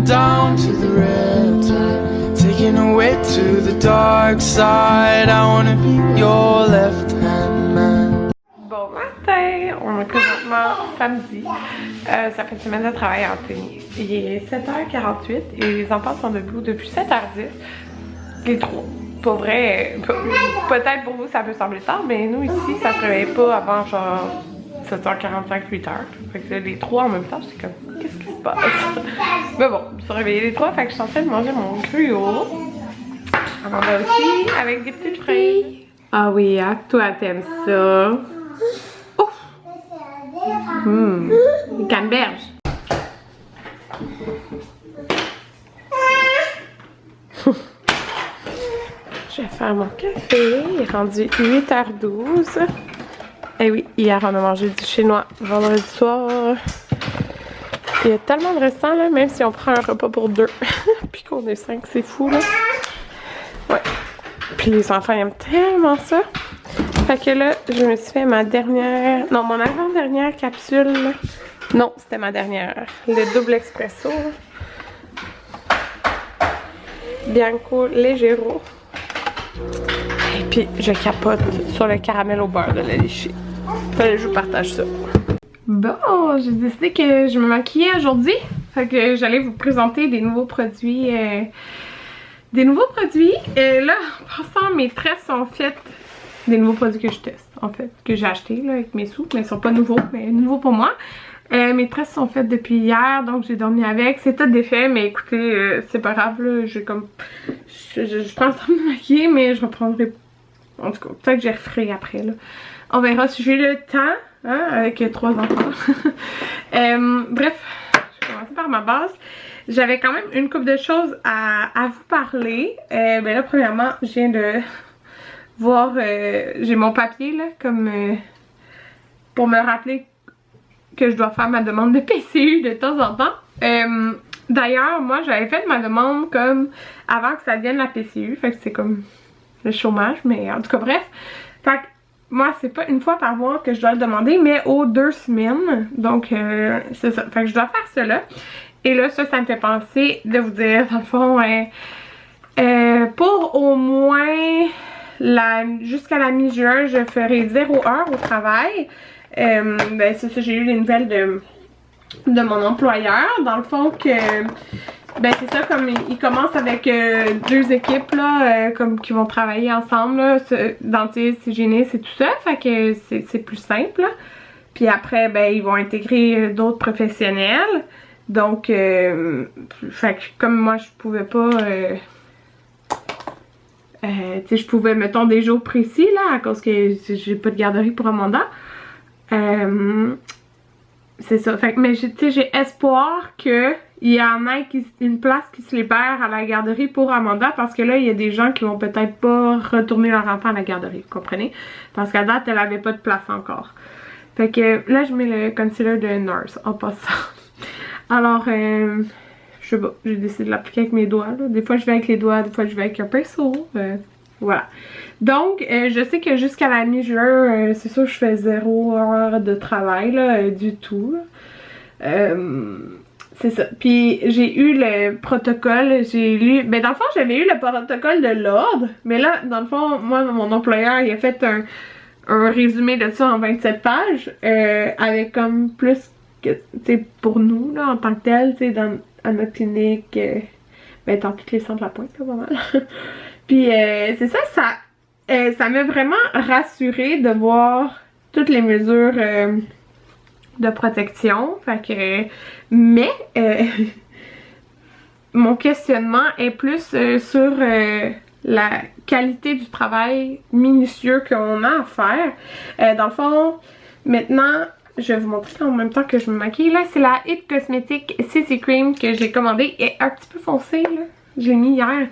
down to the riptide, taking away to the dark side. I wanna be your left hand man. Bon matin, on est présentement samedi. Ça fait une semaine de travail en tenue. Il est 7h48 et les enfants sont debout depuis 7h10. Les trois. Pour vrai, peut-être pour vous ça peut sembler tard, mais nous ici ça se réveille pas avant genre 7h45, 8h. Fait que là, les trois en même temps, j'étais comme, qu'est-ce qui se passe? Mais bon, je me suis réveillée les trois, fait que je suis en train de manger mon gruau. Amanda aussi, avec des petites fraises. Ah oui, hein, toi t'aimes ça. Ouf! Une canneberge. Je vais faire mon café. Il est rendu 8h12. Eh oui, hier on a mangé du chinois vendredi soir. Il y a tellement de restants là, même si on prend un repas pour deux. Puis qu'on est 5, c'est fou là. Ouais. Puis les enfants aiment tellement ça. Fait que là, je me suis fait ma dernière... Non, mon avant-dernière capsule. Non, c'était ma dernière. Le double espresso. Bianco Leggero. Et puis, je capote sur le caramel au beurre de la léchée. Fallait que je vous partage ça. Bon, j'ai décidé que je me maquillais aujourd'hui. Fait que j'allais vous présenter des nouveaux produits. Là, en passant, mes tresses sont faites. Des nouveaux produits que je teste, en fait. Que j'ai achetés là, avec mes sous. Mais ils sont pas nouveaux, mais nouveaux pour moi. Mes tresses sont faites depuis hier, donc j'ai dormi avec. C'est tout défait, mais écoutez, c'est pas grave, là. Je prends le temps de me maquiller, mais je reprendrai. En tout cas, peut-être que j'y referai après, là. On verra si j'ai le temps, hein, avec 3 enfants. Bref, je vais commencer par ma base. J'avais quand même une couple de choses à vous parler. Ben là, premièrement, je viens de voir, j'ai mon papier, là, comme pour me rappeler que je dois faire ma demande de PCU de temps en temps. D'ailleurs, moi, j'avais fait ma demande comme avant que ça devienne la PCU. Fait que c'est comme le chômage, mais en tout cas, bref. Fait que moi, c'est pas une fois par mois que je dois le demander, mais aux 2 semaines. Donc, c'est ça. Fait que je dois faire cela. Et là, ça me fait penser de vous dire, dans le fond, pour au moins jusqu'à la mi-juin, je ferai 0 heure au travail. Ben c'est ça, j'ai eu les nouvelles de mon employeur. Dans le fond que ben c'est ça, comme il commence avec 2 équipes là, comme qui vont travailler ensemble là, dentiste, hygiéniste et tout ça, fait que c'est plus simple là. Puis après ben ils vont intégrer d'autres professionnels. Donc fait que comme moi je pouvais pas tu sais, je pouvais mettons des jours précis là à cause que j'ai pas de garderie pour Amanda. C'est ça. Fait que, mais j'ai espoir qu'il y en ait une place qui se libère à la garderie pour Amanda, parce que là, il y a des gens qui vont peut-être pas retourner leur enfant à la garderie, vous comprenez? Parce qu'à date, elle avait pas de place encore. Fait que là, je mets le concealer de Nurse en passant. Alors, je sais pas, j'ai décidé de l'appliquer avec mes doigts, là. Des fois, je vais avec les doigts, des fois, je vais avec un pinceau. Voilà. Donc, je sais que jusqu'à la mi-juin, c'est sûr que je fais 0 heure de travail, là, du tout. C'est ça. Puis, j'ai eu le protocole, j'ai lu... Ben, dans le fond, j'avais eu le protocole de l'ordre, mais là, dans le fond, moi, mon employeur, il a fait un résumé de ça en 27 pages, avec comme plus que, tu sais, pour nous, là, en tant que tel, tu sais, à notre clinique, ben, dans tous les centres de la pointe, là, pas mal. Puis c'est ça, ça m'a vraiment rassurée de voir toutes les mesures de protection. Fait que, mais mon questionnement est plus sur la qualité du travail minutieux qu'on a à faire. Dans le fond, maintenant, je vais vous montrer en même temps que je me maquille. Là, c'est la It Cosmetics CC Cream que j'ai commandée. Elle est un petit peu foncée, là. Je l'ai mis hier,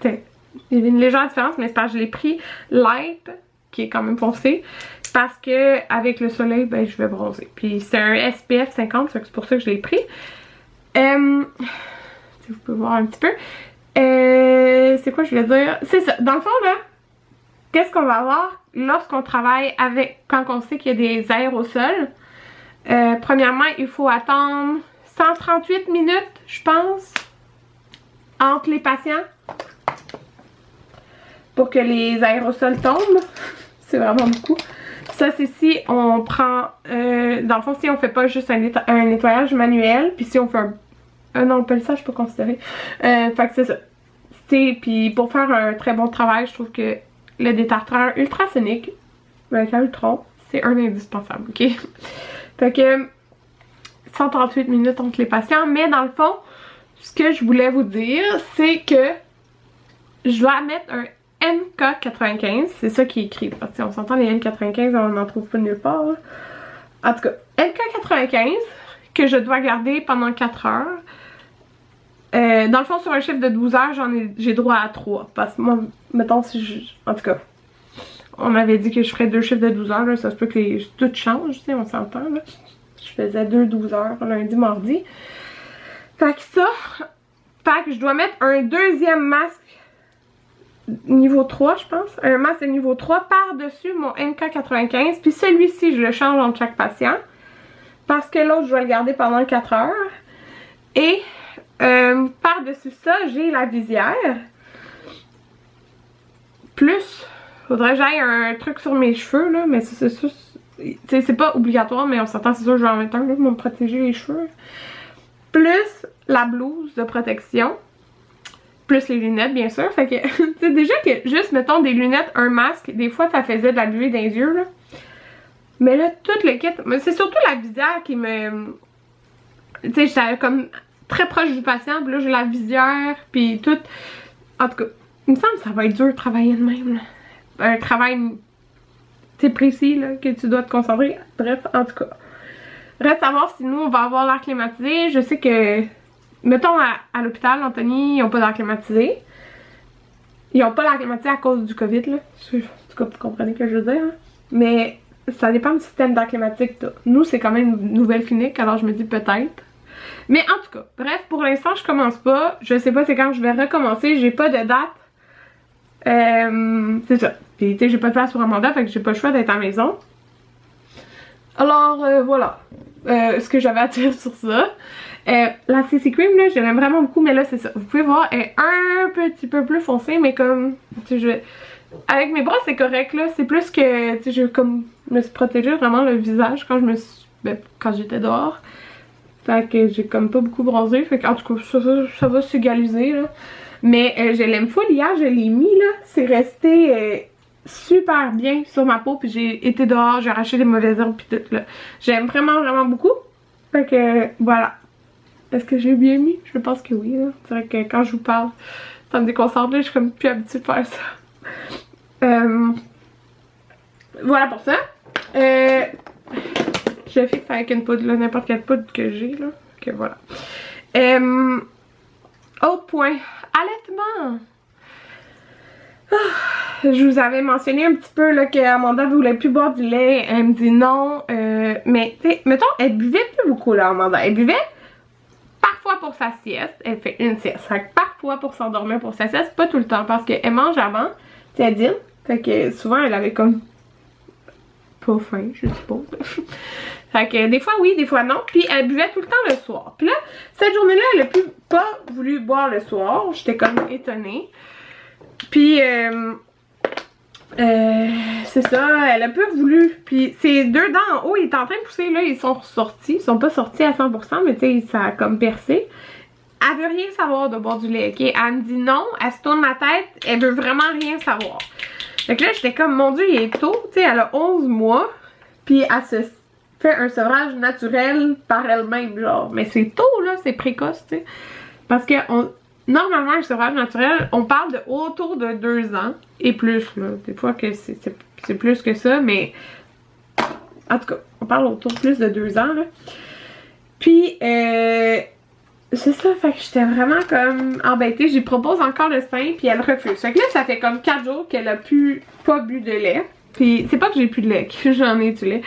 il y avait une légère différence, mais c'est parce que je l'ai pris light, qui est quand même foncé, parce que avec le soleil, ben je vais bronzer. Puis c'est un SPF 50, c'est pour ça que je l'ai pris. Vous pouvez voir un petit peu. C'est quoi je voulais dire? C'est ça, dans le fond là, qu'est-ce qu'on va avoir lorsqu'on travaille avec, quand on sait qu'il y a des aérosols? Premièrement, il faut attendre 138 minutes, je pense. entre les patients pour que les aérosols tombent. C'est vraiment beaucoup. Ça, c'est si on prend... dans le fond, si on fait pas juste un nettoyage manuel, puis si on fait un... non, le polissage, je peux considérer. Fait que c'est ça. Puis pour faire un très bon travail, je trouve que le détartreur ultrasonique avec un Ultron, c'est un indispensable, ok? Fait que 138 minutes entre les patients, mais dans le fond, ce que je voulais vous dire, c'est que je dois mettre un NK95, c'est ça qui est écrit, parce que on s'entend les N95, on n'en trouve pas nulle part. Là. En tout cas, NK95, que je dois garder pendant 4 heures. Dans le fond, sur un chiffre de 12 heures, j'ai droit à 3. Parce que moi, mettons, si je... En tout cas, on m'avait dit que je ferais 2 chiffres de 12 heures, là, ça se peut que tout change, tu sais, on s'entend, là. Je faisais 2 12 heures, lundi, mardi. Fait que ça, fait que je dois mettre un deuxième masque niveau 3, je pense. Un masque de niveau 3 par-dessus mon NK95. Puis celui-ci, je le change entre chaque patient. Parce que l'autre, je dois le garder pendant 4 heures. Et par-dessus ça, j'ai la visière. Plus, faudrait que j'aille un truc sur mes cheveux, là. Mais c'est pas obligatoire, mais on s'entend, c'est sûr, je vais en mettre un, là, pour me protéger les cheveux. Plus la blouse de protection. Plus les lunettes, bien sûr. Fait que, tu sais, déjà que juste, mettons, des lunettes, un masque, des fois, ça faisait de la buée dans les yeux, là. Mais là, tout le kit, c'est surtout la visière qui me... Tu sais, j'étais comme très proche du patient, puis là, j'ai la visière, puis tout. En tout cas, il me semble que ça va être dur de travailler de même, là. Un travail, tu sais, précis, là, que tu dois te concentrer. Bref, en tout cas. Reste à voir si nous, on va avoir l'air climatisé. Je sais que... Mettons, à l'hôpital, Anthony, ils n'ont pas d'air climatisé. Ils n'ont pas l'air climatisé à cause du COVID, là. En tout cas, vous comprenez ce que je veux dire. Hein? Mais ça dépend du système d'air climatique. Nous, c'est quand même une nouvelle clinique, alors je me dis peut-être. Mais en tout cas, bref, pour l'instant, je commence pas. Je sais pas c'est quand je vais recommencer. J'ai pas de date. C'est ça. Puis, tu sais, j'ai pas de place pour Amanda, fait que j'ai pas le choix d'être à la maison. Alors, voilà. Ce que j'avais à dire sur ça. La CC Cream, là, je l'aime vraiment beaucoup, mais là, c'est ça. Vous pouvez voir, elle est un petit peu plus foncée, mais comme, tu sais, avec mes bras, c'est correct, là. C'est plus que, tu sais, je me suis protégée vraiment le visage quand quand j'étais dehors. Fait que j'ai comme pas beaucoup bronzé, fait qu'en tout cas, ça va s'égaliser, là. Mais je l'aime full hier, je l'ai mis, là. C'est resté super bien sur ma peau, puis j'ai été dehors, j'ai arraché les mauvaises herbes, puis tout, là. J'aime vraiment, vraiment beaucoup. Fait que, voilà. Est-ce que j'ai bien mis? Je pense que oui, là. C'est vrai que quand je vous parle, ça me déconcentre, là, je suis comme plus habituée de faire ça. Voilà pour ça. Je fixe avec une poudre, là, n'importe quelle poudre que j'ai, là. Que voilà. Autre point. Allaitement. Je vous avais mentionné un petit peu là qu'Amanda voulait plus boire du lait. Elle me dit non. Mais, tu sais, mettons, elle buvait plus beaucoup, là, Amanda. Elle buvait parfois pour sa sieste. Elle fait une sieste. Fait que parfois pour s'endormir pour sa sieste. Pas tout le temps. Parce qu'elle mange avant. Tu sais, elle dîne. Fait que souvent, elle avait comme pas faim, je suppose. Fait que des fois oui, des fois non. Puis elle buvait tout le temps le soir. Puis là, cette journée-là, elle a pas voulu boire le soir. J'étais comme étonnée. Puis c'est ça, elle a peu voulu. Puis ses 2 dents en haut, ils étaient en train de pousser, là, ils sont sortis. Ils sont pas sortis à 100%, mais tu sais, ça a comme percé. Elle veut rien savoir de boire du lait, ok? Elle me dit non, elle se tourne ma tête, elle veut vraiment rien savoir. Fait que là, j'étais comme, mon Dieu, il est tôt, tu sais, elle a 11 mois. Puis elle se fait un sevrage naturel par elle-même, genre. Mais c'est tôt, là, c'est précoce, tu sais. Parce que normalement, un sevrage naturel, on parle de autour de 2 ans et plus, là. Des fois que c'est plus que ça, mais en tout cas, on parle autour plus de 2 ans, là. Puis, c'est ça, fait que j'étais vraiment comme embêtée. J'y propose encore le sein, puis elle refuse. Fait que là, ça fait comme 4 jours qu'elle a pas bu de lait. Puis, c'est pas que j'ai plus de lait, que j'en ai du lait.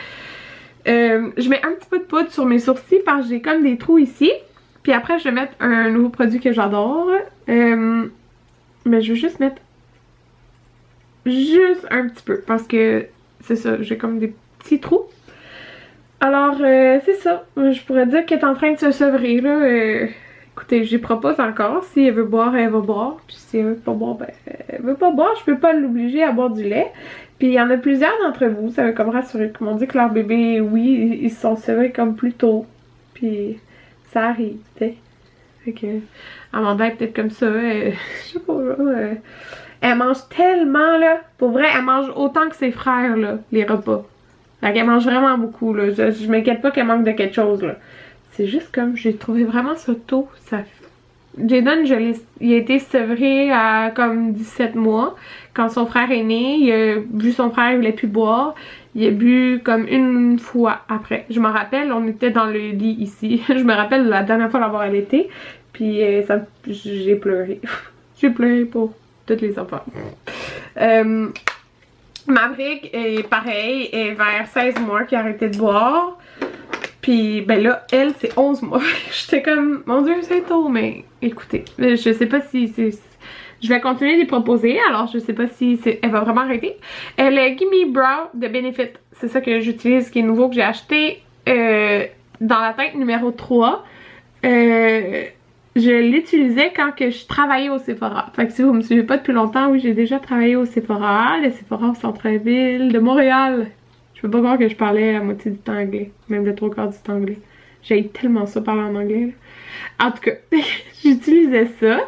Je mets un petit peu de poudre sur mes sourcils parce que j'ai comme des trous ici. Puis après, je vais mettre un nouveau produit que j'adore. Mais je veux juste mettre juste un petit peu parce que c'est ça, j'ai comme des petits trous. Alors, c'est ça. Je pourrais dire qu'elle est en train de se sevrer, là. écoutez, j'y propose encore. Si elle veut boire, elle va boire. Puis si elle veut pas boire, ben elle veut pas boire. Je peux pas l'obliger à boire du lait. Puis il y en a plusieurs d'entre vous, ça m'a comme rassuré, qui m'ont dit que leur bébé, oui, ils se sont sevrés comme plus tôt. Puis ça arrive, tu sais. Fait que Amanda est peut-être comme ça. Je sais pas, elle mange tellement, là. Pour vrai, elle mange autant que ses frères, là, les repas. Fait qu'elle mange vraiment beaucoup, là. Je m'inquiète pas qu'elle manque de quelque chose, là. C'est juste comme, j'ai trouvé vraiment ça tôt. Jayden, il a été sevré à comme 17 mois. Quand son frère est né, il a vu son frère, il voulait plus boire. Il a bu comme une fois après. Je me rappelle, on était dans le lit ici. Je me rappelle la dernière fois l'avoir allaité. Puis j'ai pleuré. J'ai pleuré pour toutes les enfants. Maverick est pareil, est vers 16 mois qui a arrêté de boire. Puis ben là, elle, c'est 11 mois. J'étais comme, mon Dieu, c'est tôt, mais écoutez, je sais pas si c'est... Je vais continuer d'y proposer, alors je sais pas si elle va vraiment arrêter. Le Gimme Brow de Benefit, c'est ça que j'utilise, qui est nouveau, que j'ai acheté dans la teinte numéro 3. Je l'utilisais quand que je travaillais au Sephora. Fait que si vous me suivez pas depuis longtemps, oui, j'ai déjà travaillé au Sephora, le Sephora au centre-ville de Montréal. Je peux pas croire que je parlais la moitié du temps anglais, même le 3/4 du temps anglais. J'ai tellement ça parler en anglais, là. En tout cas, j'utilisais ça.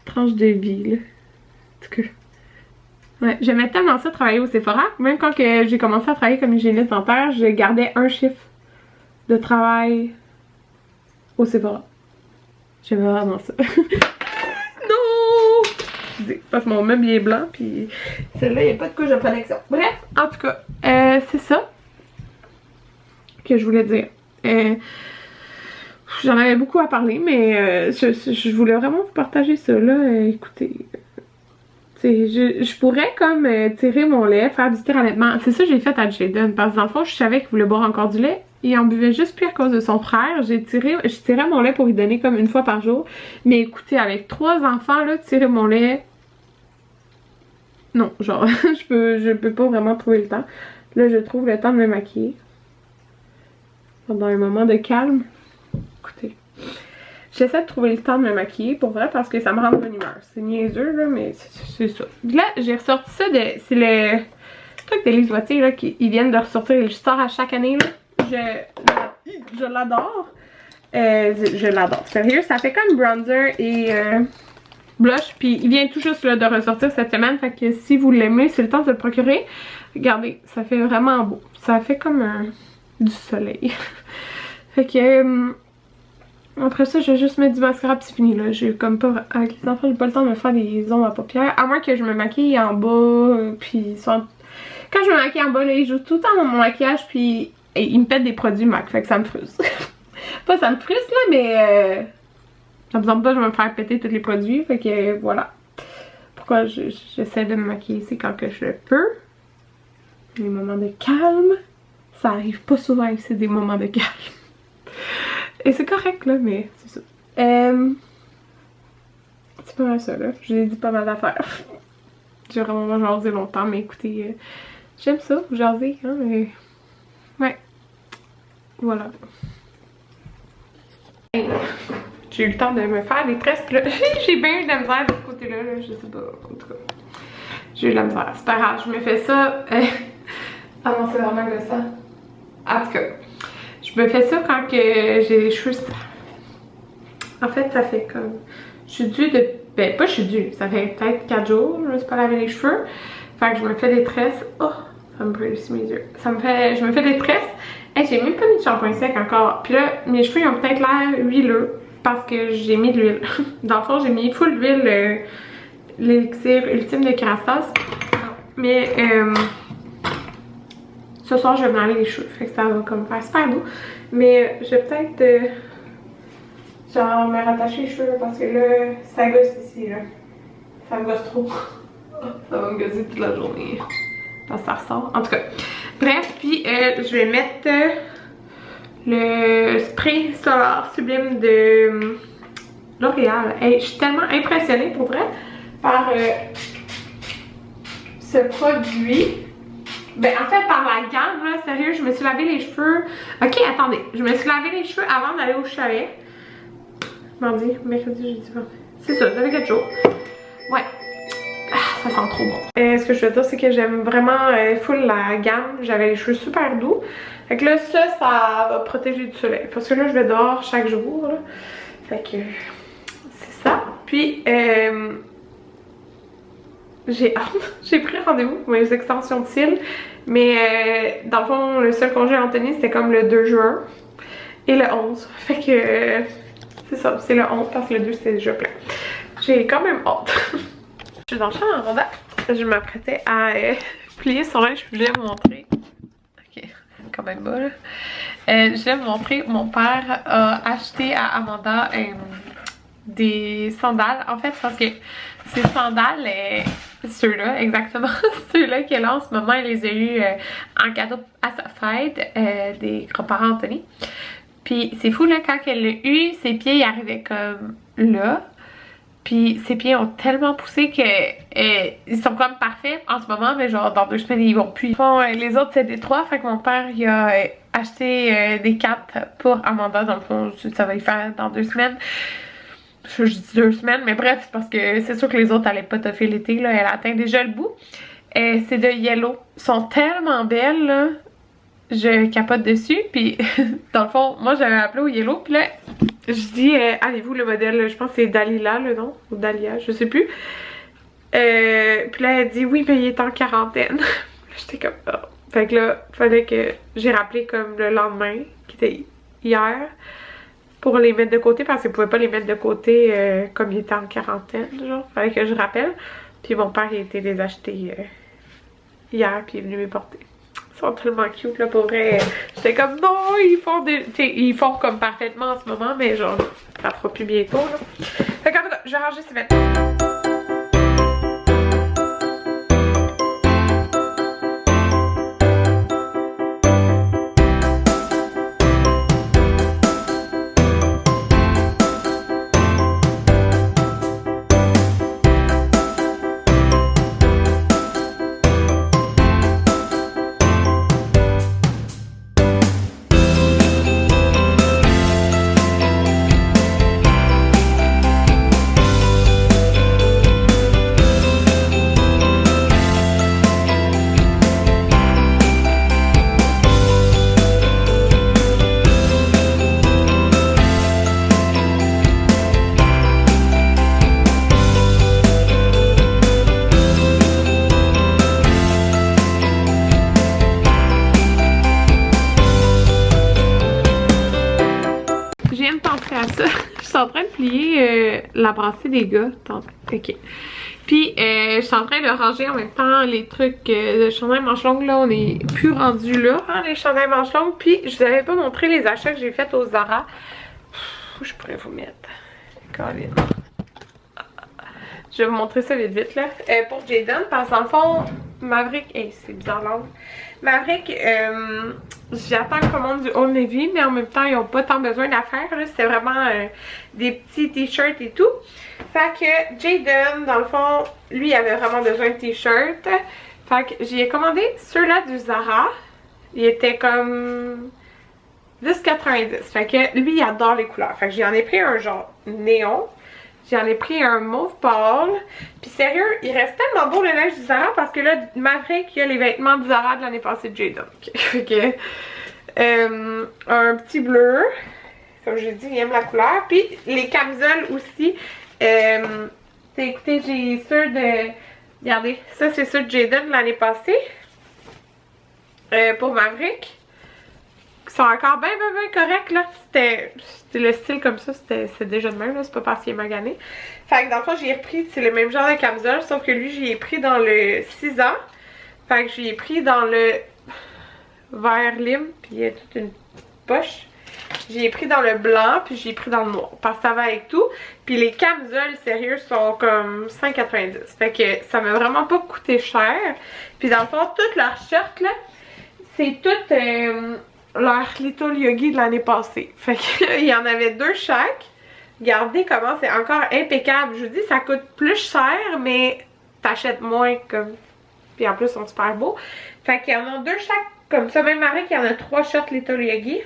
Tranche de vie, là. En tout cas. Ouais, j'aimais tellement ça travailler au Sephora. Même quand j'ai commencé à travailler comme hygiéniste dentaire, je gardais un chiffre de travail au Sephora. J'aimais vraiment ça. Non! Parce que mon meuble est blanc, puis celle-là, il n'y a pas de couche de protection. Bref, en tout cas, c'est ça que je voulais dire. J'en avais beaucoup à parler, mais je voulais vraiment vous partager ça, là. Écoutez, je pourrais comme tirer mon lait, faire du tir à laitement. C'est ça que j'ai fait à Jayden, parce que dans le fond, je savais qu'il voulait boire encore du lait. Il en buvait juste plus à cause de son frère. Je tirais mon lait pour lui donner comme une fois par jour. Mais écoutez, avec 3 enfants, là, tirer mon lait... Non, genre, je peux pas vraiment trouver le temps. Là, je trouve le temps de me maquiller. Pendant un moment de calme. Écoutez, j'essaie de trouver le temps de me maquiller, pour vrai, parce que ça me rend de bonne humeur. C'est niaiseux, là, mais c'est ça. Là, j'ai ressorti ça c'est le truc d'Élise Wattier, là, qu'ils viennent de ressortir. Je sors à chaque année, là. Je l'adore. Je l'adore. Sérieux, ça fait comme bronzer et blush. Puis il vient tout juste là, de ressortir cette semaine. Fait que si vous l'aimez, c'est le temps de le procurer. Regardez, ça fait vraiment beau. Ça fait comme du soleil. Fait que après ça, je vais juste mettre du mascara puis c'est fini là. J'ai comme pas... Avec les enfants, j'ai pas le temps de me faire des ombres à paupières. À moins que je me maquille en bas. Puis quand je me maquille en bas, là, ils jouent tout le temps dans mon maquillage. Puis ils me pètent des produits MAC. Fait que ça me frustre. Pas ça me frustre là, mais ça me semble pas que je vais me faire péter tous les produits. Fait que voilà. Pourquoi j'essaie de me maquiller, c'est quand que je le peux. Les moments de calme. Ça arrive pas souvent que c'est des moments de calme. Et c'est correct là, mais c'est ça. C'est pas mal ça là. J'ai dit pas mal d'affaires. J'ai vraiment jasé longtemps, mais écoutez, j'aime ça, jaser, hein, mais... Ouais. Voilà. J'ai eu le temps de me faire des tresses, pis là, j'ai bien eu de la misère de ce côté-là, là, je sais pas, en tout cas. J'ai eu de la misère, c'est pas grave, je me fais ça... Ah non, c'est vraiment gossant. En tout cas, je me fais ça quand que j'ai les cheveux... En fait, ça fait comme... Je suis due de... Ben, pas je suis due, ça fait peut-être 4 jours, je me suis pas lavé les cheveux. Fait que je me fais des tresses... Oh, ça me brûle sur mes yeux. Je me fais des tresses... Hey, j'ai même pas mis de shampoing sec encore. Puis là, mes cheveux ils ont peut-être l'air huileux parce que j'ai mis de l'huile. Dans le fond, j'ai mis full d'huile, l'élixir ultime de Kerastase. Mais ce soir, je vais me laver les cheveux. Fait que ça va comme faire super doux. Mais je vais peut-être genre me rattacher les cheveux parce que là, ça gosse ici. Là. Ça me gosse trop. Ça va me gosser toute la journée. Parce que ça ressort. En tout cas. Bref, puis je vais mettre le spray solaire sublime de L'Oréal. Hey, je suis tellement impressionnée pour vrai par ce produit. Ben en fait par la gamme là, sérieux, je me suis lavé les cheveux. Ok, attendez, je me suis lavé les cheveux avant d'aller au chalet. Mardi, mercredi, jeudi, vendredi. C'est ça, ça fait 4 jours. Ouais. Ah, ça sent trop bon. Ce que je veux dire, c'est que j'aime vraiment full la gamme. J'avais les cheveux super doux. Fait que là, ça va protéger du soleil. Parce que là, je vais dehors chaque jour. Là. Fait que c'est ça. Puis, j'ai hâte. J'ai pris rendez-vous pour mes extensions de cils. Mais dans le fond, le seul congé à Anthony, c'était comme le 2 juin. Et le 11. Fait que c'est ça. C'est le 11 parce que le 2, c'était déjà plein. J'ai quand même hâte. Je suis dans le champ en rondin. Je m'apprêtais à plier son linge. Je voulais vous montrer. Ok, quand même bas là. Je voulais vous montrer. Mon père a acheté à Amanda des sandales. En fait, parce que ces sandales, ceux-là, exactement, ceux-là qu'elle a en ce moment, elle les a eu en cadeau à sa fête des grands-parents Anthony. Puis c'est fou là, quand elle l'a eu, ses pieds ils arrivaient comme là. Puis ses pieds ont tellement poussé que ils sont comme parfaits en ce moment, mais genre dans 2 semaines ils vont plus. Bon, les autres c'est des 3, fait que mon père il a acheté des 4 pour Amanda, dans le fond ça va y faire dans 2 semaines. Je dis 2 semaines, mais bref, c'est parce que c'est sûr que les autres allaient pas toffer l'été, là, elle atteint déjà le bout. C'est de Yellow, ils sont tellement belles là, je capote dessus, puis dans le fond, moi j'avais appelé au Yellow, puis là je dis, avez-vous le modèle, je pense que c'est Dalila le nom, ou Dalia, je sais plus. Puis là elle dit, oui mais il est en quarantaine. J'étais comme, oh. Fait que là, fallait que j'ai rappelé comme le lendemain, qui était hier, pour les mettre de côté, parce qu'ils pouvaient pas les mettre de côté comme il était en quarantaine, genre. Fallait que je rappelle. Puis mon père il a été les acheter hier, puis il est venu me porter. Ils sont tellement cute là, pour vrai. J'étais comme non, ils font comme parfaitement en ce moment, mais genre ça fera plus bientôt là. Fait qu'en tout cas, je vais ranger ces vêtements. Je suis en train de plier la brassée des gars. Ok. Puis je suis en train de ranger en même temps les trucs de chandail manche longue. Là, on est plus rendu là, hein, les chandails manche longue. Puis je vous avais pas montré les achats que j'ai fait au Zara. Je pourrais vous mettre. Colin. Je vais vous montrer ça vite vite là. Pour Jayden, parce que dans le fond, Maverick, hey, c'est bizarre l'angle. Maverick, j'attends une commande du Old Navy, mais en même temps, ils n'ont pas tant besoin d'affaires. C'était vraiment des petits t-shirts et tout. Fait que Jayden, dans le fond, lui, il avait vraiment besoin de t-shirts. Fait que j'ai commandé ceux-là du Zara. Il était comme 10,90. Fait que lui, il adore les couleurs. Fait que j'en ai pris un genre néon. J'en ai pris un mauve pâle. Puis sérieux, il reste tellement beau le linge du Zara parce que là, Maverick, il y a les vêtements du Zara de l'année passée de Jayden. Fait que un petit bleu. Comme je dis, il aime la couleur. Puis les camisoles aussi. Écoutez, j'ai ceux de... Regardez, ça c'est ceux de Jayden de l'année passée. Pour Maverick. Ils sont encore bien corrects là. C'était le style comme ça, c'était déjà de même là, c'est pas parce qu'il est magané. Fait que dans le fond j'ai repris, c'est le même genre de camisole, sauf que lui j'y ai pris dans le 6 ans. Fait que j'y ai pris dans le vert lime, puis il y a toute une poche. J'y ai pris dans le blanc, puis j'y ai pris dans le noir, parce que ça va avec tout. Puis les camisoles, sérieux, sont comme 5,90. Fait que ça m'a vraiment pas coûté cher. Puis dans le fond, toutes leurs shirts là, c'est toutes... leur Little Yogi de l'année passée. Fait qu'il y en avait 2 chaque. Regardez comment c'est encore impeccable. Je vous dis, ça coûte plus cher, mais t'achètes moins comme. Puis en plus, ils sont super beaux. Fait qu'il y en a 2 chaque comme ça. Même Marie, il y en a 3 shirts Little Yogi.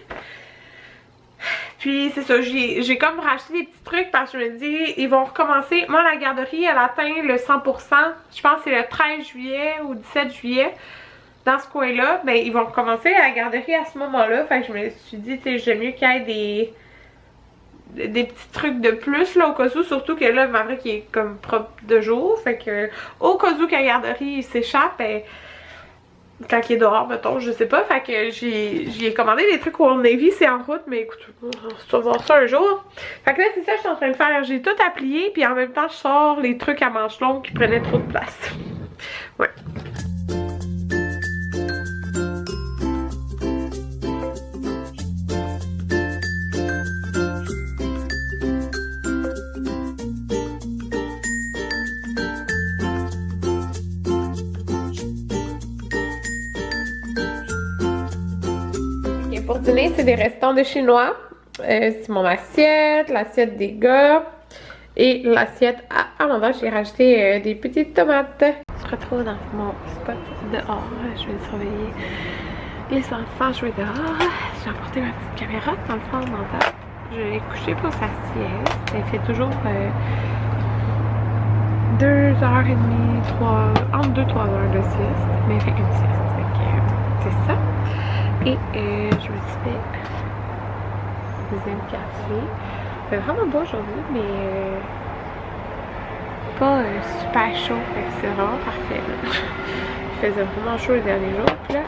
Puis c'est ça, j'ai comme racheté des petits trucs parce que je me dis, ils vont recommencer. Moi, la garderie, elle atteint le 100%. Je pense que c'est le 13 juillet ou 17 juillet. Dans ce coin-là, ben ils vont recommencer la garderie à ce moment-là. Fait que je me suis dit, tu sais, j'aime mieux qu'il y ait des petits trucs de plus là au cas où, surtout que là, Maverick il est comme propre de jour. Fait que au cas où que la garderie il s'échappe, ben, quand il est dehors, mettons, je sais pas. Fait que j'ai commandé des trucs au Old Navy, c'est en route, mais écoute, on va voir ça un jour. Fait que là, c'est ça que je suis en train de faire. J'ai tout à plier, puis en même temps, je sors les trucs à manches longues qui prenaient trop de place. Ouais. Pour dîner, c'est des restants de chinois. C'est mon assiette, l'assiette des gars et l'assiette à Amanda. J'ai rajouté des petites tomates. Je se retrouve dans mon spot dehors. Je vais surveiller les enfants jouer dehors. J'ai apporté ma petite caméra dans le fond Amanda. Je l'ai couchée pour sa sieste. Elle fait toujours 2h30, 3, entre 2 et 3 heures de sieste. Mais elle fait une sieste. C'est ça. Et je me suis fait deuxième café. Il fait vraiment beau aujourd'hui, mais pas super chaud, fait que c'est vraiment parfait. Il faisait vraiment chaud les derniers jours. Puis là,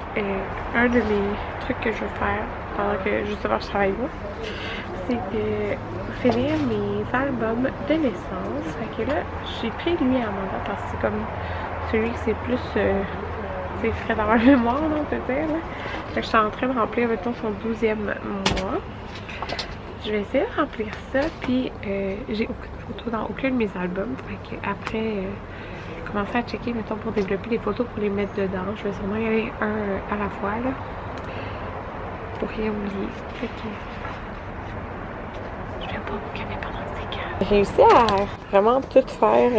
un de mes trucs que je veux faire pendant que justement je travaille pas, c'est de finir mes albums de naissance. Fait que là, j'ai pris lui à Amanda parce que c'est comme celui que c'est plus c'est frais dans ma mémoire, on peut dire. Là. Fait que je suis en train de remplir, mettons, son 12e mois. Je vais essayer de remplir ça, puis j'ai aucune photo dans aucun de mes albums. Fait que après, commencer à checker, mettons, pour développer les photos pour les mettre dedans. Je vais sûrement y aller un à la fois, là. Pour rien oublier. Fait que je vais pas m'occuper pendant ces cas. J'ai réussi à vraiment tout faire,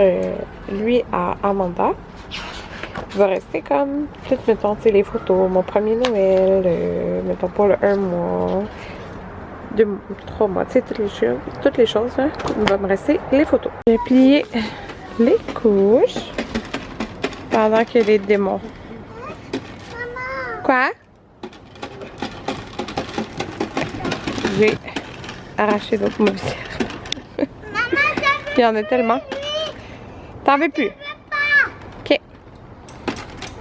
lui, à Amanda. Je vais rester comme, peut-être, mettons, tu sais, les photos, mon premier Noël, mettons, pour le 1 mois, 3 mois, tu sais, toutes les choses, là. Il va me rester les photos. J'ai plié les couches pendant que les démons. Quoi? J'ai arraché d'autres moussières. Il y en a tellement. T'en veux plus? Ok.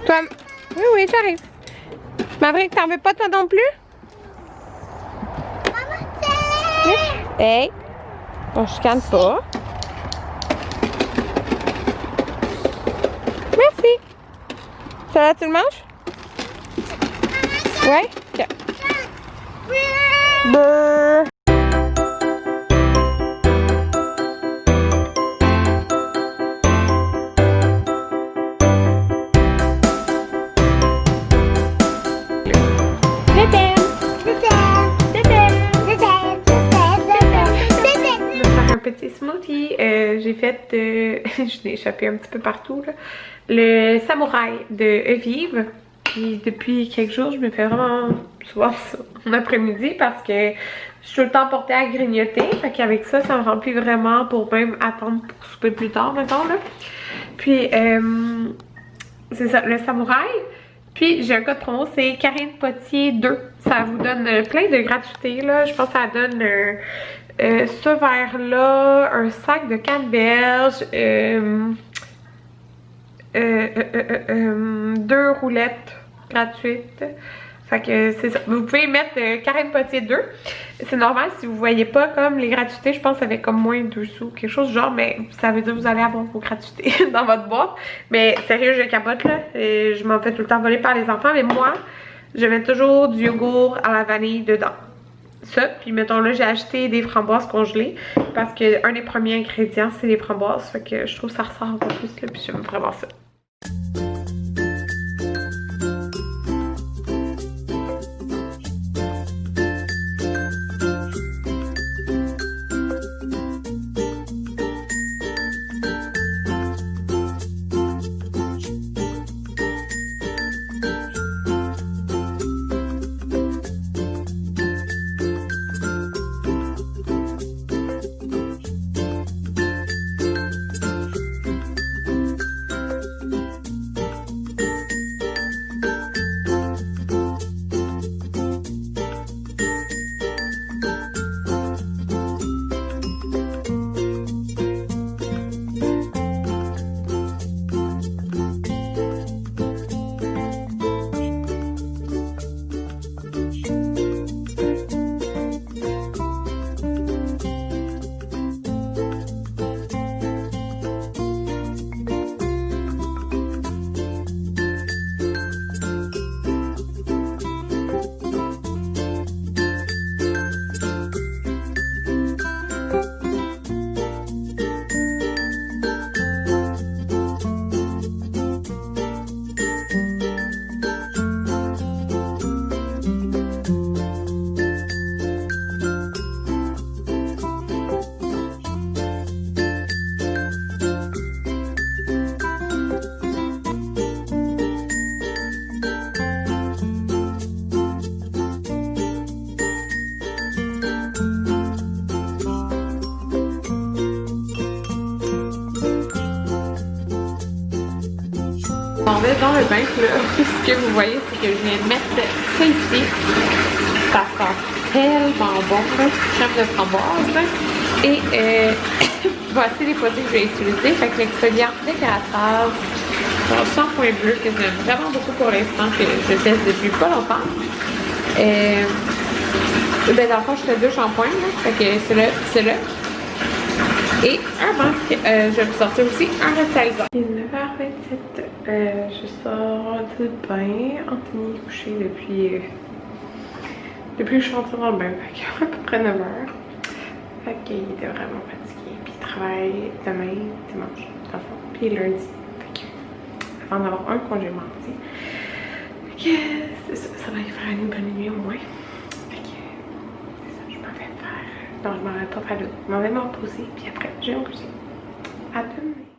Toi, oui, j'arrive. Maverick, t'en veux pas toi non plus? Hey, on chicane pas. Merci. Ça va, tu le manges? Ouais? Ok. Brrr. Petit smoothie, j'ai fait je l'ai échappé un petit peu partout là. Le samouraï de Evive. Puis depuis quelques jours je me fais vraiment souvent ça en après-midi parce que je suis tout le temps portée à grignoter. Fait qu'avec ça, ça me remplit vraiment pour même attendre pour souper plus tard, mettons là. Puis c'est ça, le samouraï. Puis j'ai un code promo, c'est Karine Potier 2. Ça vous donne plein de gratuités là. Je pense que ça donne ce verre-là, un sac de canneberge, 2 roulettes gratuites. Fait que c'est ça. Vous pouvez mettre Karine Potier 2. C'est normal si vous voyez pas comme les gratuités, je pense avec comme moins de 2 sous, quelque chose du genre, mais ça veut dire que vous allez avoir vos gratuités dans votre boîte. Mais sérieux, je capote là. Et je m'en fais tout le temps voler par les enfants, mais moi, je mets toujours du yogourt à la vanille dedans. Ça, puis mettons là, j'ai acheté des framboises congelées parce que un des premiers ingrédients, c'est les framboises. Fait que je trouve que ça ressort un peu plus là, puis j'aime vraiment ça. On va dans le bain, là. Ce que vous voyez, c'est que je viens de mettre ça ici. Ça sent tellement bon, là. Crème de framboise, là. Et voici les produits que je vais utiliser. Fait que l'exfoliant dégraissage, mon shampoing bleu que j'aime vraiment beaucoup pour l'instant, que je teste depuis pas longtemps. Ben dans le fond, je fais 2 shampoings, là. Fait que c'est là. Et un masque, je vais vous sortir aussi un revitalisant. Il est 9h27, je sors du bain, Anthony est couché depuis que je suis rentrée dans le bain, fait qu'à peu près 9h. Fait qu'il était vraiment fatigué, puis il travaille demain, dimanche, dans le fond, puis lundi. Fait que, avant d'avoir un congé mardi. Fait que, c'est ça, ça va lui faire une bonne nuit au moins. Fait que, c'est ça, je m'en vais faire. Non, je m'en vais pas faire de. Je m'en vais me reposer, puis après, je vais me coucher. À demain.